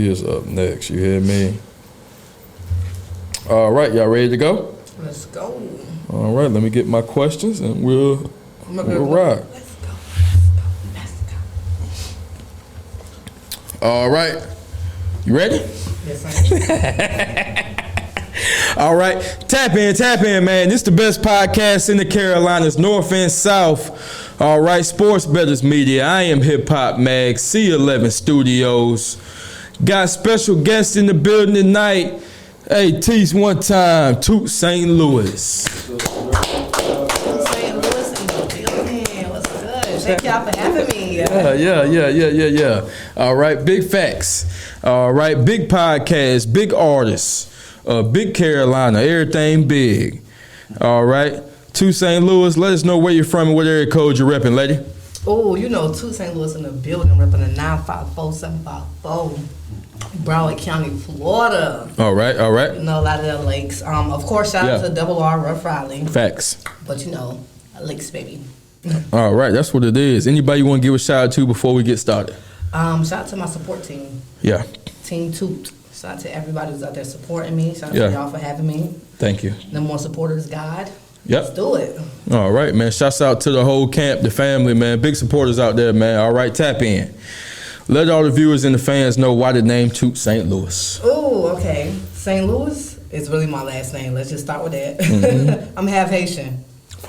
Is up next, you hear me? All right, y'all ready to go? Let's go. All right, let me get my questions and we'll rock. Let's go. All right, you ready? Yes, I All right, tap in, man. This is the best podcast in the Carolinas, North and South. All right, Sports Betters Media. I am Hip Hop Mag, C11 Studios. Got special guests in the building tonight. Hey, tease one time, Toot St. Louis. St. Louis in the building. What's good? Thank y'all for having me. Yeah. All right, big facts. All right, big podcast, big artists, big Carolina, everything big. All right, Toot St. Louis, let us know where you're from and what area code you're repping, lady. Oh, you know, Toot St. Louis in the building, repping the 954754. Broward County, Florida. All right. You know, a lot of the lakes. Of course, shout out to Double R, Rough Riley. Facts. But you know, lakes, baby. All right, that's what it is. Anybody you want to give a shout out to before we get started? Shout out to my support team. Yeah. Team Toot. Shout out to everybody who's out there supporting me. Shout out to y'all for having me. Thank you. The more supporters, God. Yep. Let's do it. All right, man. Shouts out to the whole camp, the family, man. Big supporters out there, man. All right, tap in. Let all the viewers and the fans know why the name Toot St. Louis. Oh, okay. St. Louis is really my last name. Let's just start with that. I'm half Haitian.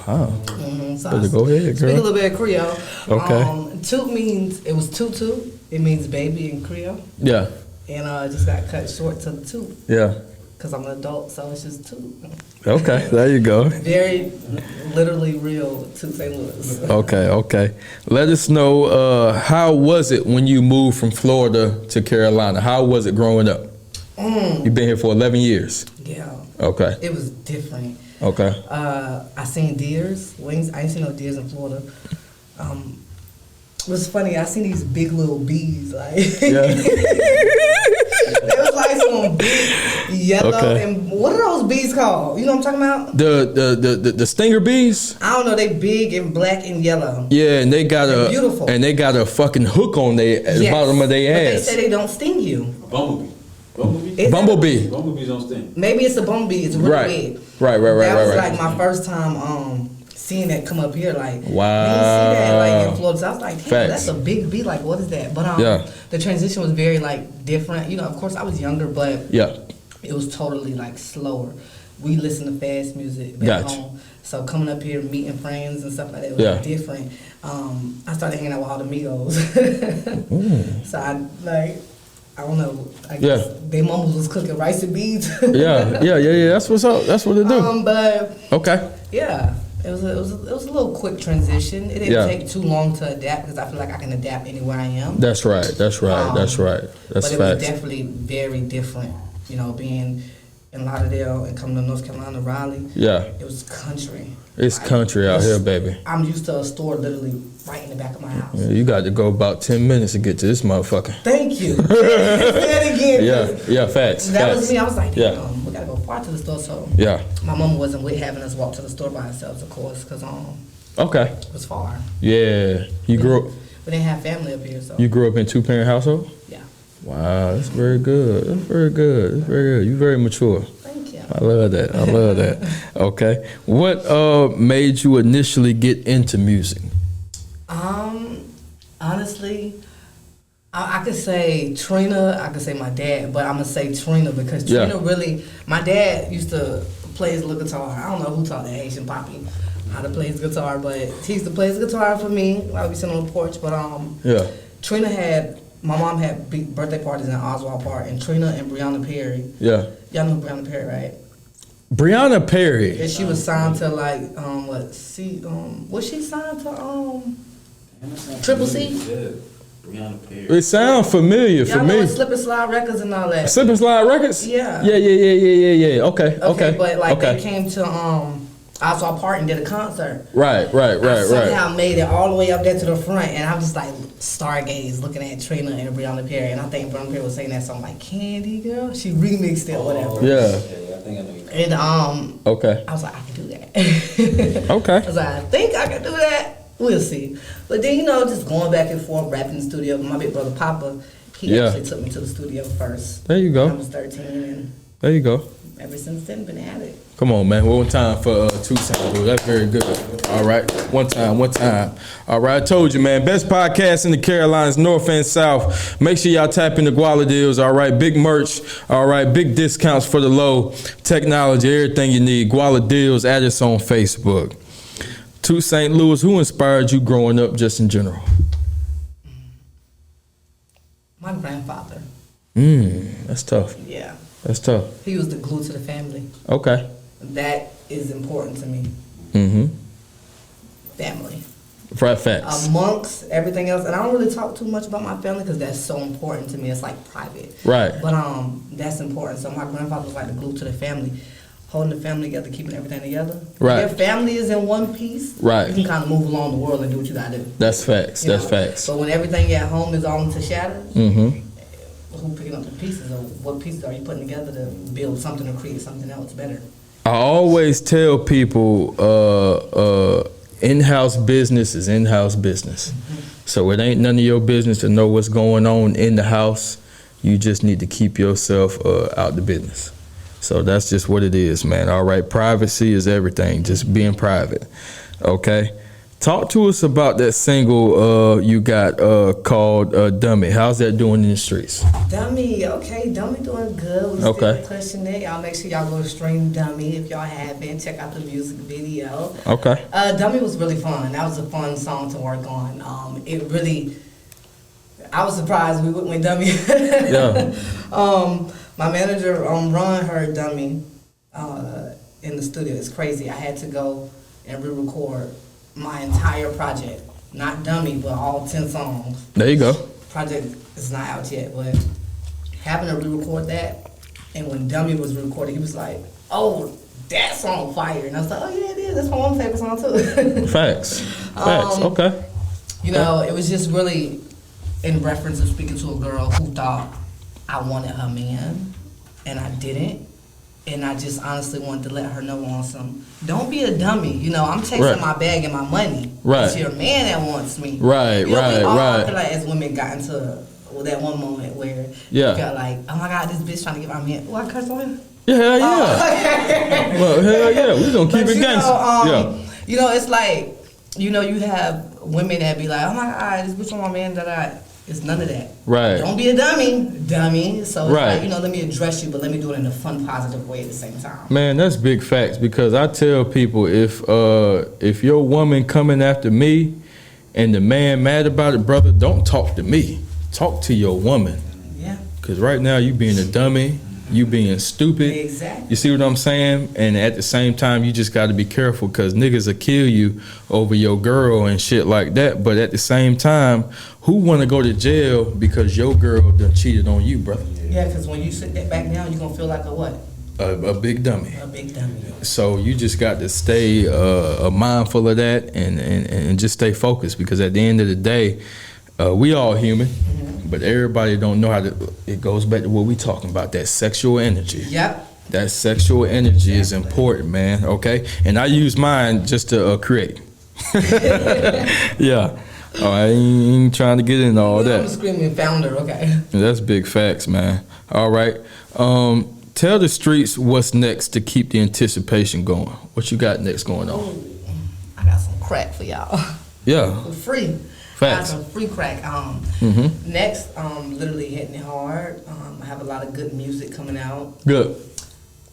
Wow. So Better go ahead, girl. Speak a little bit of Creole. Okay. Toot means, it was tutu. It means baby in Creole. Yeah. And it just got cut short to the Toot. Yeah. Because I'm an adult, so it's just Toot. Okay, there you go. Very literally real Toot St. Louis. Okay. Let us know, how was it when you moved from Florida to Carolina? How was it growing up? You've been here for 11 years. Yeah. Okay. It was different. Okay. I seen deers, wings. I ain't seen no deers in Florida. It was funny. I seen these big little bees, like it was like some big yellow. Okay. And what are those bees called? You know what I'm talking about? The stinger bees. I don't know. They big and black and yellow. Yeah, and they got They're beautiful. and they got a fucking hook on their bottom of their But ass. they say they don't sting you. Bumblebee. Bumblebees don't sting. Maybe it's a bumblebee. It's really big. Right. That was like my first time seeing that come up here. Like, Wow. I didn't see that like in Florida. So I was like, damn, Facts. that's a big bee. Like, what is that? But the transition was very like different. You know, of course I was younger, but it was totally like slower. We listened to fast music back home. So coming up here, meeting friends and stuff like that was different. I started hanging out with all the Migos. So I don't know. I guess their mamas was cooking rice and beans. Yeah. That's what's up. That's what they do. But Okay. yeah, it was a little quick transition. It didn't take too long to adapt because I feel like I can adapt anywhere I am. That's right. That's but facts. it was definitely very different. You know, being in Lauderdale and coming to North Carolina, Raleigh. Yeah. It was country. It's country out here, baby. I'm used to a store literally right in the back of my house. Yeah, you got to go about 10 minutes to get to this motherfucker. Thank you. Say that again. Yeah, facts. That was me. I was like, damn, we got to go far to the store. So my mom wasn't with having us walk to the store by ourselves, of course, because it was far. Yeah. You grew up. We didn't have family up here, so. You grew up in a 2-parent household? Yeah. Wow, that's very good. You're very mature. Thank you. I love that. Okay. What made you initially get into music? Honestly, I could say Trina, I could say my dad, but I'm going to say Trina because Trina really, my dad used to play his little guitar. I don't know who taught that Haitian Poppy how to play his guitar, but he used to play his guitar for me. I would be sitting on the porch, but Trina my mom had big birthday parties in Oswald Park, and Trina and Breonna Perry. Yeah. Y'all know Breonna Perry, right? Breonna Perry. Yeah, she was signed to like was she signed to Triple C? Breonna Perry. It sounds familiar for me. Y'all know Slip and Slide Records and all that. Slip and Slide Records? Yeah. Yeah. Okay. But they came to Oswald Park and did a concert. Right. Somehow made it all the way up there to the front, and I was just like stargaze looking at Trina and Breonna Perry, and I think Breonna Perry was saying that song like "Candy Girl." She remixed it, whatever. Yeah. I think I know you. And I was like, I can do that. Okay. I was like, I think I can do that. We'll see. But then just going back and forth, rapping in the studio. My big brother Papa, He actually took me to the studio first. There you go. When I was 13, and there you go. ever since then, been at it. Come on, man. One time for Toot. That's very good. All right. One time. All right. I told you, man. Best podcast in the Carolinas, North and South. Make sure y'all tap into Guala Deals. All right. Big merch. All right. Big discounts for the low. Technology, everything you need. Guala Deals. Add us on Facebook. To St. Louis, who inspired you growing up just in general? My grandfather. That's tough. Yeah. That's tough. He was the glue to the family. Okay. That is important to me. Family. Facts. Amongst everything else, and I don't really talk too much about my family because that's so important to me. It's like private. Right. But that's important. So my grandfather was like the glue to the family, holding the family together, keeping everything together. Right. If your family is in one piece, right, you can kind of move along the world and do what you gotta do. That's facts. You That's know? facts. But when everything at home is all into shatters, who picking up the pieces, or what pieces are you putting together to build something or create something else better? I always tell people in-house business is in-house business. So it ain't none of your business to know what's going on in the house. You just need to keep yourself out the business. So that's just what it is, man. All right, privacy is everything, just being private. Okay? Talk to us about that single you got called Dummy. How's that doing in the streets? Dummy, okay, Dummy doing good. We still pushing it. Y'all make sure y'all go stream Dummy if y'all haven't. Check out the music video. Okay. Dummy was really fun. That was a fun song to work on. It really, I was surprised we went with Dummy. Yeah. My manager, Ron, heard Dummy in the studio. It's crazy. I had to go and re-record my entire project. Not Dummy, but all 10 songs. There you go. Project is not out yet, but having to re-record that, and when Dummy was recorded, he was like, "Oh, that song fire," and I was like, "Oh yeah, it is. That's my one favorite song too." Facts. Okay. You know, it was just really in reference of speaking to a girl who thought I wanted her man, and I didn't. And I just honestly wanted to let her know on some, don't be a dummy. You know, I'm chasing my bag and my money. Right. It's your man that wants me. Right, you know, we all, right. I feel like as women got into that one moment where you felt like, oh my God, this bitch trying to get my man. Oh, I cursed on him? Yeah, hell yeah. Well, hell yeah. We gonna keep it gangster. You know, it's like, you know, you have women that be like, oh my God, this bitch on my man, It's none of that. Right. Don't be a dummy. So it's like, you know, let me address you, but let me do it in a fun, positive way at the same time. Man, that's big facts, because I tell people if your woman coming after me and the man mad about it, brother, don't talk to me. Talk to your woman. Yeah. Because right now you being a dummy, you being stupid. Exactly. You see what I'm saying? And at the same time, you just got to be careful, because niggas will kill you over your girl and shit like that. But at the same time, who want to go to jail because your girl done cheated on you, brother? Yeah, because when you sit that back down, you're going to feel like a what? A big dummy. A big dummy. So you just got to stay mindful of that and just stay focused, because at the end of the day, we all human. But everybody don't know how to. It goes back to what we talking about, that sexual energy. Yep. That sexual energy is important, man. Okay, and I use mine just to create. Yeah. I ain't trying to get into all that. I'm a screaming founder. Okay. That's big facts, man. All right. Tell the streets what's next to keep the anticipation going. What you got next going on? Ooh, I got some crack for y'all. Yeah. For free. Facts. I got some free crack. Next, literally hitting it hard. I have a lot of good music coming out. Good.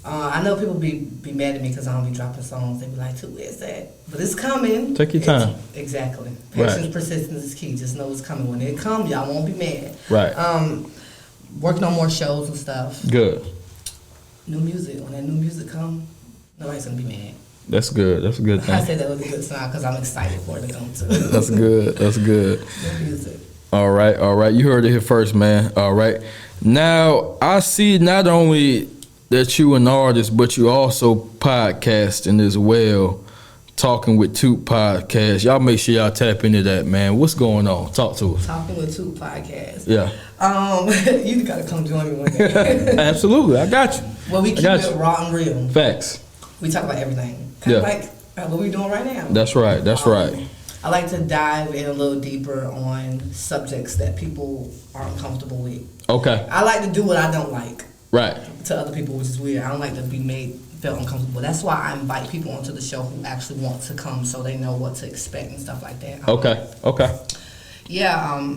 I know people be mad at me because I don't be dropping songs. They be like, "Toot, where's that?" But it's coming. Take your time. Exactly. Patience, persistence is key. Just know it's coming. When it comes, y'all won't be mad. Right. Working on more shows and stuff. Good. New music. When that new music come, nobody's gonna be mad. That's good. That's a good thing. I say that with a good smile because I'm excited for it to come too. That's good. That's good. New music. All right. All right. You heard it here first, man. All right. Now, I see not only that you an artist, but you also podcasting as well, Talking with Toot podcast. Y'all make sure y'all tap into that, man. What's going on? Talk to us. Talking with Toot podcast. Yeah. You gotta come join me one day. Absolutely. I got you. Well, we keep it raw and real. Facts. We talk about everything. Yeah. Like what we doing right now. That's right. That's right. I like to dive in a little deeper on subjects that people aren't comfortable with. Okay. I like to do what I don't like. Right. To other people, which is weird. I don't like to be felt uncomfortable. That's why I invite people onto the show who actually want to come, so they know what to expect and stuff like that. Okay. Yeah.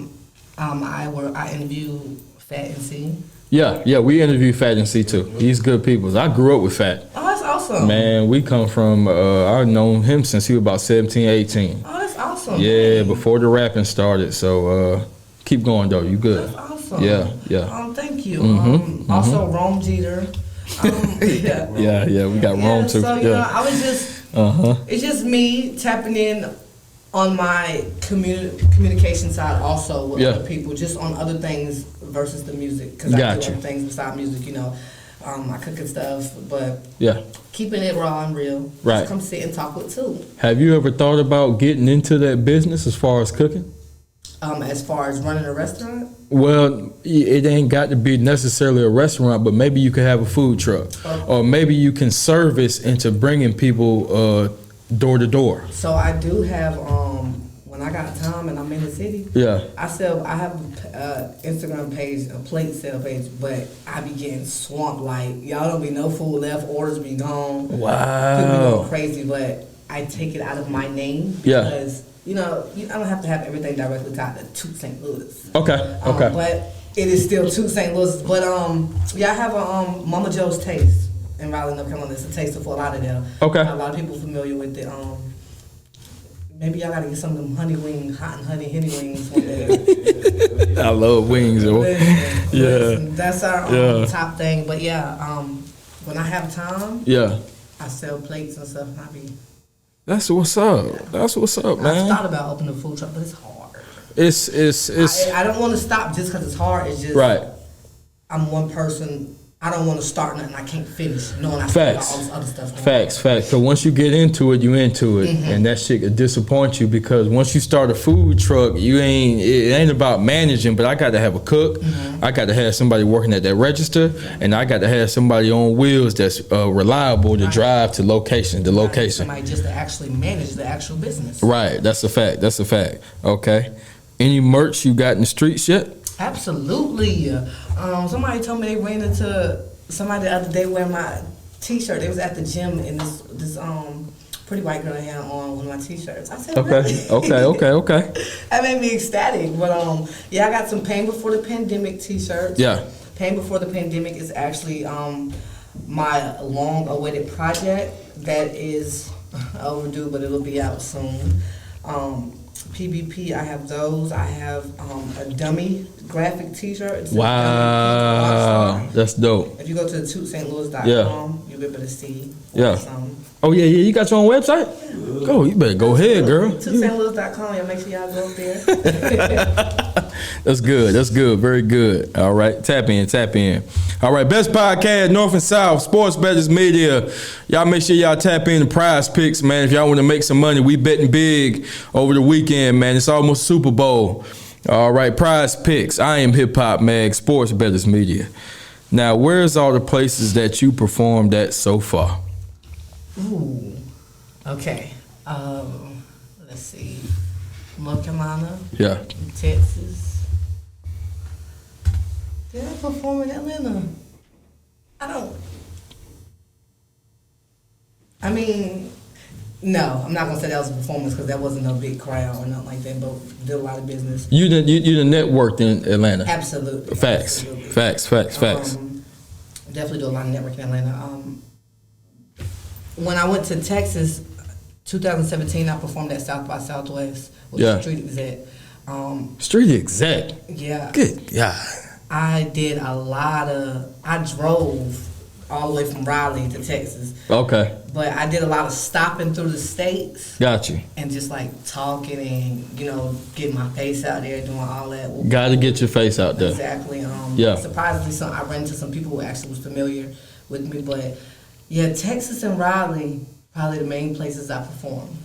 I interview Fat and C. Yeah, we interviewed Fat and C too. He's good people. I grew up with Fat. Oh, that's awesome. Man, we come from, I've known him since he was about 17, 18. Oh, that's awesome. Yeah, man. before the rapping started. So keep going though. You good. That's awesome. Yeah. Thank you. Also, Rome Jeter. Yeah, we got Rome too. So, you know, I was just, it's just me tapping in on my communication side also with other people, just on other things versus the music. Because I do other things besides music, you know. I cook and stuff, but keeping it raw and real. Right. Just come sit and talk with Toot. Have you ever thought about getting into that business as far as cooking? As far as running a restaurant? Well, it ain't got to be necessarily a restaurant, but maybe you could have a food truck. Or maybe you can service into bringing people door to door. So I do have, when I got time and I'm in the city, I have an Instagram page, a plate sale page, but I be getting swamped. Like, y'all don't be no food left, orders be gone. Wow. People be going crazy, but I take it out of my name because, you know, I don't have to have everything directly tied to Toot St. Louis. Okay. But it is still Toot St. Louis. But, I have a Mama Joe's Taste in Raleigh, North Carolina. It's a taste of Fort Lauderdale. Okay. A lot of people familiar with it. Maybe y'all gotta get some of them honey wings one day. I love wings. Listen, that's our top thing. But when I have time, I sell plates and stuff. And I be. That's what's up. That's what's up, man. I thought about opening a food truck, but it's hard. It's. I don't want to stop just because it's hard. It's just I'm one person. I don't want to start nothing I can't finish, knowing I still got all this other stuff. Facts. So once you get into it, you into it, and that shit could disappoint you because once you start a food truck, it ain't about managing. But I got to have a cook, I got to have somebody working at that register, and I got to have somebody on wheels that's reliable to drive to the location. Somebody just to actually manage the actual business. Right. That's a fact. Okay. Any merch you got in the streets yet? Absolutely. Somebody told me they ran into somebody the other day wearing my T-shirt. They was at the gym and this pretty white girl had on one of my T-shirts. I said, really? Okay. That made me ecstatic. But I got some Pain Before the Pandemic T-shirts. Yeah. Pain Before the Pandemic is actually my long-awaited project that is overdue, but it'll be out soon. PBP, I have those. I have a dummy graphic T-shirt. It's wow, that's dope. If you go to tootstlouis.com, you'll be able to see. Oh yeah, you got your own website? Yeah. Go, you better go ahead, girl. Tootstlouis.com, y'all make sure y'all go up there. That's good, very good. All right, tap in. All right, best podcast, North and South, Sports Bettors Media. Y'all make sure y'all tap in the Prize Picks, man. If y'all want to make some money, we betting big over the weekend, man. It's almost Super Bowl. All right, Prize Picks. I am Hip Hop Mag, Sports Bettors Media. Now, where's all the places that you performed at so far? Ooh, okay. Let's see. North Carolina. Yeah. Texas. Did I perform in Atlanta? No, I'm not gonna say that was a performance because that wasn't no big crowd or nothing like that. But did a lot of business. You done networked in Atlanta. Absolutely. Facts. Definitely do a lot of networking in Atlanta. When I went to Texas, 2017, I performed at South by Southwest with Street Exec. Street Exec. Yeah. Good God. I drove all the way from Raleigh to Texas. Okay. But I did a lot of stopping through the states. Got you. And just like talking and, getting my face out there, doing all that. Got to get your face out there. Exactly. Surprisingly, I ran into some people who actually was familiar with me. But yeah, Texas and Raleigh, probably the main places I performed.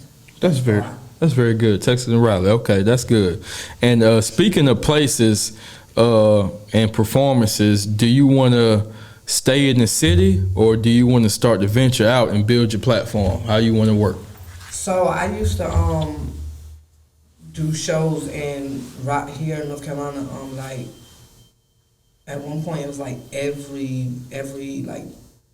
That's very good. Texas and Raleigh. Okay, that's good. And speaking of places and performances, do you want to stay in the city or do you want to start to venture out and build your platform? How you want to work? So I used to do shows in right here in North Carolina. Like at one point it was like every like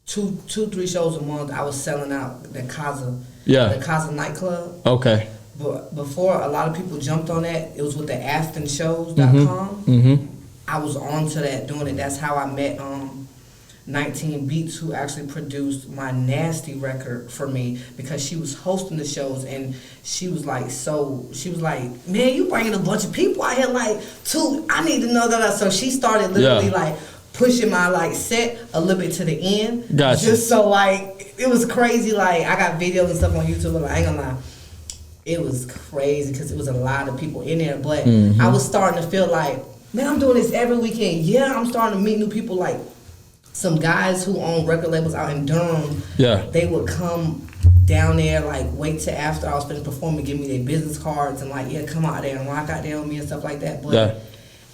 two, 3 shows a month. I was selling out the Casa nightclub. Okay. But before a lot of people jumped on that, it was with the AftonShows.com. Mm-hmm. I was on to that doing it. That's how I met 19 Beats, who actually produced my Nasty record for me, because she was hosting the shows and she was like, man, you bringing a bunch of people out here, like, Toot, I need to know that. So she started literally like pushing my like set a little bit to the end. Gotcha. Just so like, it was crazy. Like, I got videos and stuff on YouTube, but like, I ain't gonna lie, it was crazy because it was a lot of people in there. But I was starting to feel like, man, I'm doing this every weekend. Yeah, I'm starting to meet new people, like some guys who own record labels out in Durham. Yeah. They would come down there, like, wait till after I was finished performing, give me their business cards and like, yeah, come out there and rock out there with me and stuff like that. But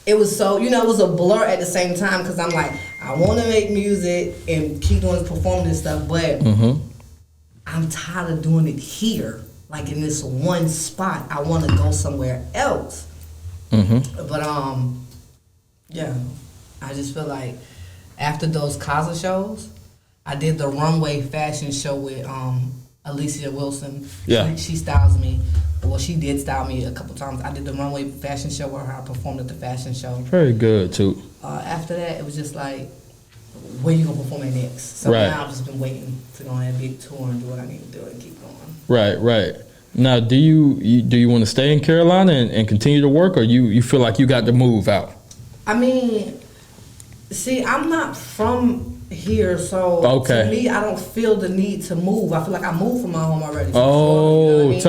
it was so, you know, it was a blur at the same time, because I'm like, I want to make music and keep doing this performing and stuff, but I'm tired of doing it here, like in this one spot. I want to go somewhere else. But yeah, I just feel like after those Casa shows, I did the runway fashion show with Alicia Wilson. Yeah, she styles me. Well, she did style me a couple times. I did the runway fashion show where I performed at the fashion show. Very good, too. After that, it was just like, where you gonna perform at next? So now I've just been waiting to go on that big tour and do what I need to do and keep going. Right. Now, do you want to stay in Carolina and continue to work, or you feel like you got to move out? I mean, see, I'm not from here, so to me, I don't feel the need to move. I feel like I moved from my home already. Oh, you know what I mean?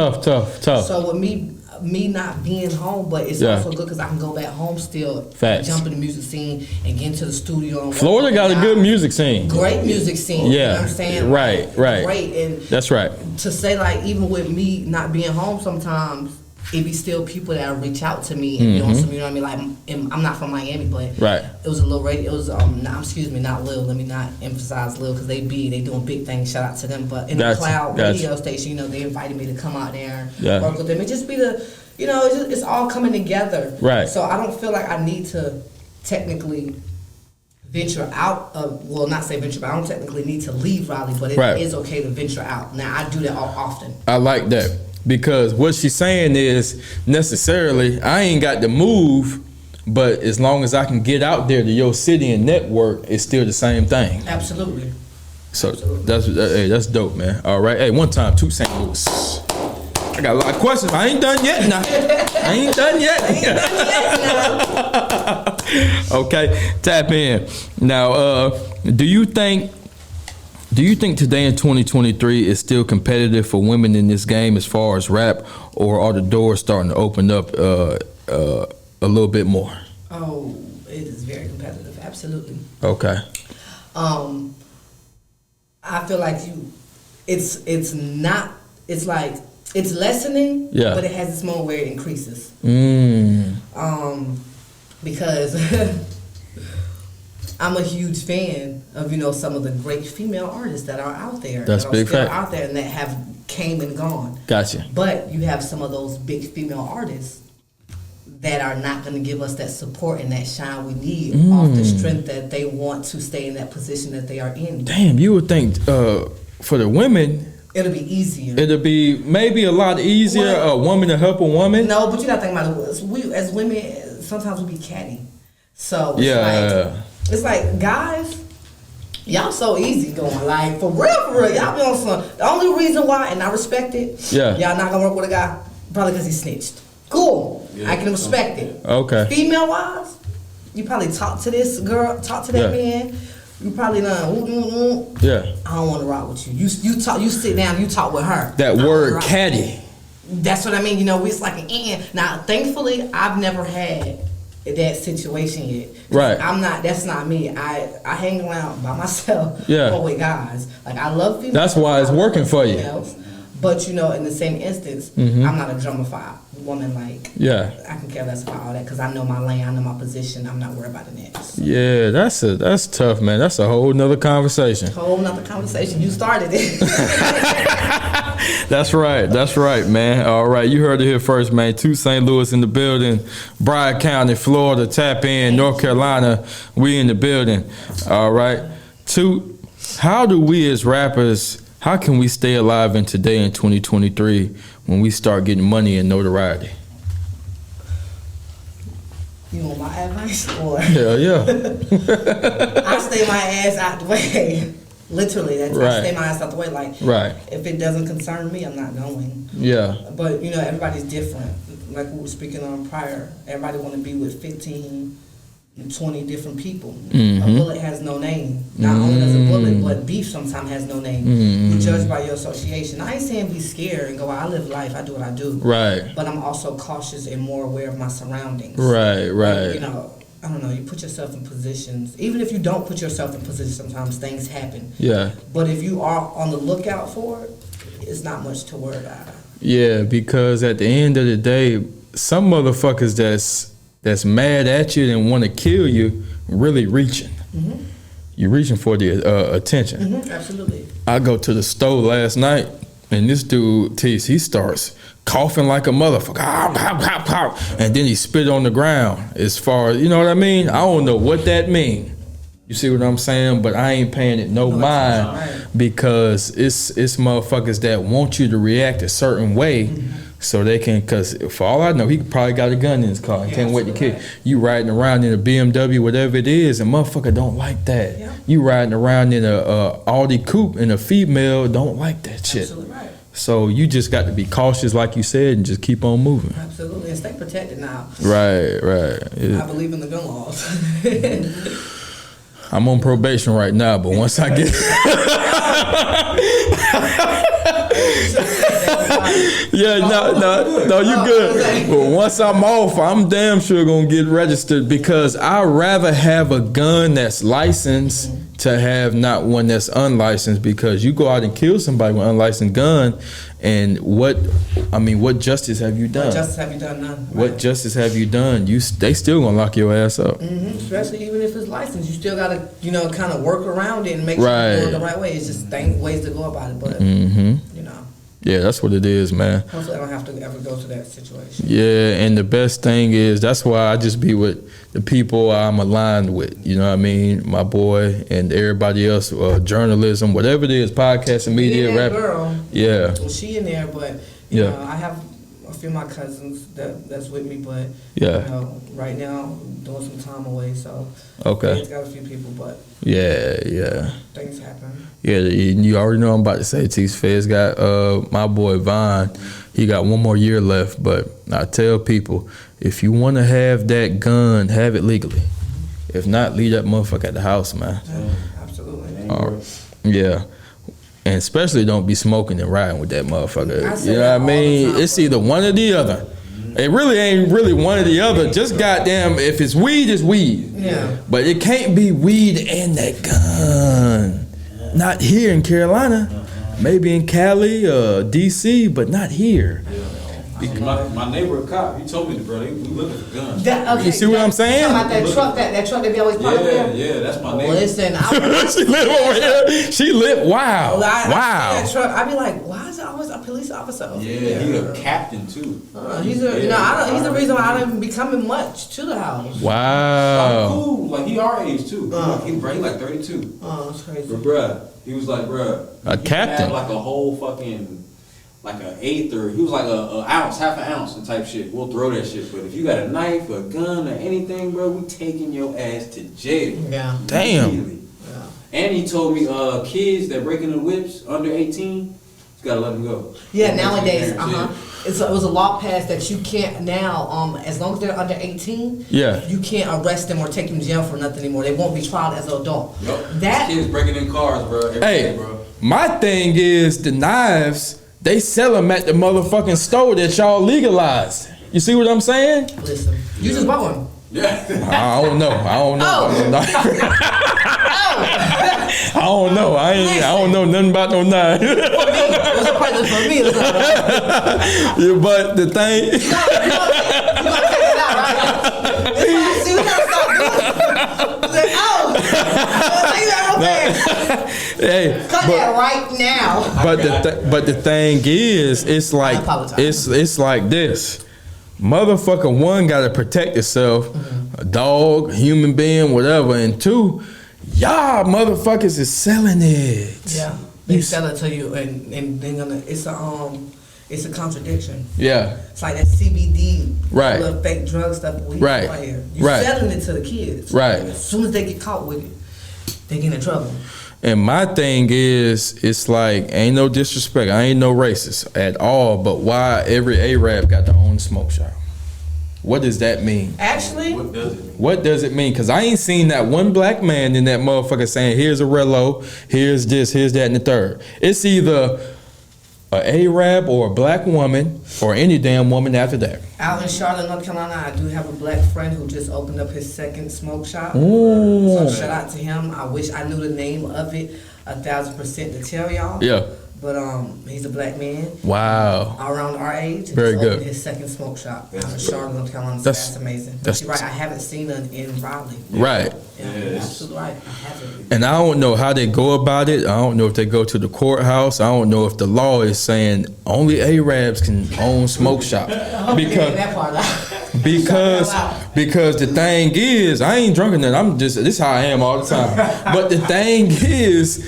Tough. So with me not being home, but it's also good because I can go back home still, jump in the music scene and get into the studio. And Florida got a good music scene. Great music scene. Yeah. You know what I'm saying? Right. Great. And that's right. To say, like, even with me not being home sometimes, it be still people that reach out to me and be on some, you know what I mean? Like, I'm not from Miami, but it was a little radio. It was not Lil. Let me not emphasize Lil, because they doing big things. Shout out to them. But in the Cloud radio station, you know, they invited me to come out there and work with them. It just be it's all coming together. Right. So I don't feel like I need to technically venture out of, well, not say venture, but I don't technically need to leave Raleigh, but it is okay to venture out. Now, I do that often. I like that. Because what she's saying is, necessarily, I ain't got to move, but as long as I can get out there to your city and network, it's still the same thing. Absolutely. So that's dope, man. All right, hey, one time, Toot St. Louis. I got a lot of questions. I ain't done yet now. Okay, tap in. Now, do you think today in 2023 is still competitive for women in this game as far as rap, or are the doors starting to open up a little bit more? Oh, it is very competitive. Absolutely. Okay. I feel like it's lessening, but it has this moment where it increases. Because I'm a huge fan of, you know, some of the great female artists that are out there. That's that big fact. Out there and that have came and gone. Gotcha. But you have some of those big female artists that are not going to give us that support and that shine we need off the strength that they want to stay in that position that they are in. Damn, you would think for the women, it'll be easier. It'll be maybe a lot easier, a woman to help a woman. No, but you got to think about it. We as women, sometimes we be catty. So it's like, guys, y'all so easy going. Like, for real, y'all be on some. The only reason why, and I respect it, y'all not gonna work with a guy, probably because he snitched. Cool. Yeah. I can respect it. Okay. Female wise, you probably talk to this girl, talk to that man. You probably done. Yeah. I don't want to rock with you. You talk. You sit down. You talk with her. That word catty. That's what I mean. You know, it's like an end. Now, thankfully, I've never had that situation yet. Right. I'm not. That's not me. I hang around by myself. Or with guys. Like, I love females. That's why it's working for you. But in the same instance, Mm-hmm. I'm not a drummified woman. Like, I can care less about all that because I know my lane, I know my position. I'm not worried about the next. Yeah, that's tough, man. That's a whole nother conversation. Whole nother conversation. You started it. That's right, man. All right, you heard it here first, man. Toot St. Louis in the building. Bryan County, Florida. Tap in. North Carolina, we in the building. All right. Toot, how do we as rappers, how can we stay alive in today in 2023 when we start getting money and notoriety? You want my advice? Or Hell yeah. I stay my ass out the way. Literally, I stay my ass out the way. Like, if it doesn't concern me, I'm not going. Yeah. But, everybody's different. Like we were speaking on prior, everybody want to be with 15 and 20 different people. Mm-hmm. A bullet has no name. Not only does a bullet, but beef sometimes has no name. Mm-hmm. You judge by your association. I ain't saying be scared and go, I live life, I do what I do. Right. But I'm also cautious and more aware of my surroundings. Right. Like, I don't know, you put yourself in positions. Even if you don't put yourself in positions, sometimes things happen. Yeah. But if you are on the lookout for it, it's not much to worry about. Yeah, because at the end of the day, some motherfuckers that's mad at you and want to kill you really reaching. Mm-hmm. You're reaching for the attention. Mm-hmm, absolutely. I go to the store last night, and this dude, he starts coughing like a motherfucker, and then he spit on the ground. As far as, you know what I mean? I don't know what that mean. You see what I'm saying? But I ain't paying it no mind because it's motherfuckers that want you to react a certain way so they can, because for all I know, he probably got a gun in his car and can't wait to kill. You riding around in a BMW, whatever it is, and motherfucker don't like that. Yeah. You riding around in a Audi coupe and a female don't like that shit. Absolutely right. So you just got to be cautious, like you said, and just keep on moving. Absolutely, and stay protected now. Right. I believe in the gun laws. I'm on probation right now, but once I get no, you good. But once I'm off, I'm damn sure gonna get registered because I'd rather have a gun that's licensed to have not one that's unlicensed, because you go out and kill somebody with an unlicensed gun, and what justice have you done? What justice have you done? None. What justice have you done? They still gonna lock your ass up. Mm-hmm. Especially even if it's licensed, you still gotta kind of work around it and make sure you're doing it the right way. It's just ways to go about it, but Yeah, that's what it is, man. Hopefully I don't have to ever go to that situation. Yeah, and the best thing is, that's why I just be with the people I'm aligned with. You know what I mean? My boy and everybody else, journalism, whatever it is, podcasting, media, rap. Girl, yeah. Well, she in there, but you know, I have a few of my cousins that's with me, but right now doing some time away, so it's got a few people, but things happen. Yeah, you already know I'm about to say T's Feds got my boy Vaughn. He got one more year left, but I tell people, if you want to have that gun, have it legally. If not, leave that motherfucker at the house, man. Yeah, absolutely. Yeah. And especially don't be smoking and riding with that motherfucker. You know what I mean? It's either one or the other. It really ain't really one or the other. Just goddamn, if it's weed, it's weed. Yeah. But it can't be weed and that gun. Not here in Carolina. Maybe in Cali or DC, but not here. My neighbor, a cop, he told me, bro, we looking for guns. You see what I'm saying? About that truck that they always park there? Yeah, that's my neighbor. Listen, she live over here. She live, wow. I see that truck, I be like, why is it always a police officer over here? He's a captain too. He's the reason why I don't even be coming much to the house. Wow. Cool, like he our age too. He like 32. Oh, that's crazy. But bruh, he was like, a captain. Have like a whole fucking, like an eighth, or he was like a ounce, half an ounce and type shit. We'll throw that shit. But if you got a knife or a gun or anything, bro, we taking your ass to jail. Yeah. Damn. Yeah. And he told me kids that breaking the whips under 18, you gotta let them go. Yeah, nowadays, it was a law passed that you can't now, as long as they're under 18, you can't arrest them or take them to jail for nothing anymore. They won't be tried as an adult. That kids breaking in cars, bro. Every day, bro. My thing is the knives. They sell them at the motherfucking store that y'all legalized. You see what I'm saying? Listen, you just bought one. Yeah. I don't know. I don't know. I don't know nothing about no 9. It was a present for me. Yeah, but the thing. You gotta take it out, right? See, we gotta stop doing it. Like, take that real fast. Hey, Cut that right now. but the thing is, it's like it's like this. Motherfucker, one gotta protect itself, a dog, a human being, whatever, and 2, y'all motherfuckers is selling it. Yeah, they sell it to you, and they're gonna. It's a contradiction. Yeah. It's like that CBD, Right. little fake drug stuff we Right. right here. You Right. selling it to the kids. Right. And as soon as they get caught with it, they get in trouble. And my thing is, it's like, ain't no disrespect. I ain't no racist at all, but why every Arab got their own smoke shop? What does that mean? Actually, What does it mean? What does it mean? Because I ain't seen that one black man in that motherfucker saying, here's a Rello, here's this, here's that, and the third. It's either a Arab or a black woman or any damn woman after that. out in Charlotte, North Carolina, I do have a black friend who just opened up his second smoke shop. Ooh. So shout out to him. I wish I knew the name of it 1,000% to tell y'all. Yeah. But he's a black man Wow. around our age. And Very just good. opened his second smoke shop out in Charlotte, North Carolina. So That's- that's amazing. that's- You're right. I haven't seen it in Raleigh. Right. Yeah, Yes. absolutely right. I haven't. And I don't know how they go about it. I don't know if they go to the courthouse. I don't know if the law is saying only Arabs can own smoke shop. Because that part out. Because the thing is, I ain't drunken that. I'm just, this is how I am all the time. But the thing is,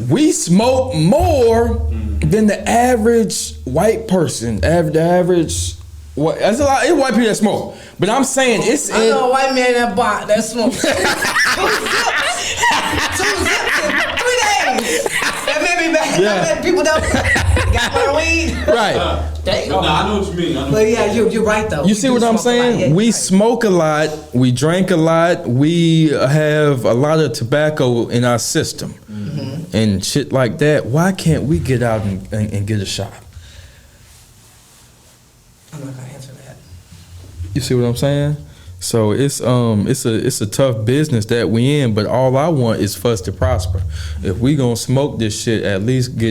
we smoke more than the average white person. The average, what? That's a lot. It's white people that smoke. But I'm saying it's I know a white man that bought that smoked 2 zips in 3 days. That made me back. Yeah. That people don't got more weed. right. They No, I know what you mean. But yeah, you're right though. You see what I'm saying? We smoke a lot, we drink a lot, we have a lot of tobacco in our system and shit like that. Why can't we get out and get a shot? I'm not gonna answer that. You see what I'm saying? So it's a tough business that we in, but all I want is for us to prosper. If we gonna smoke this shit, at least get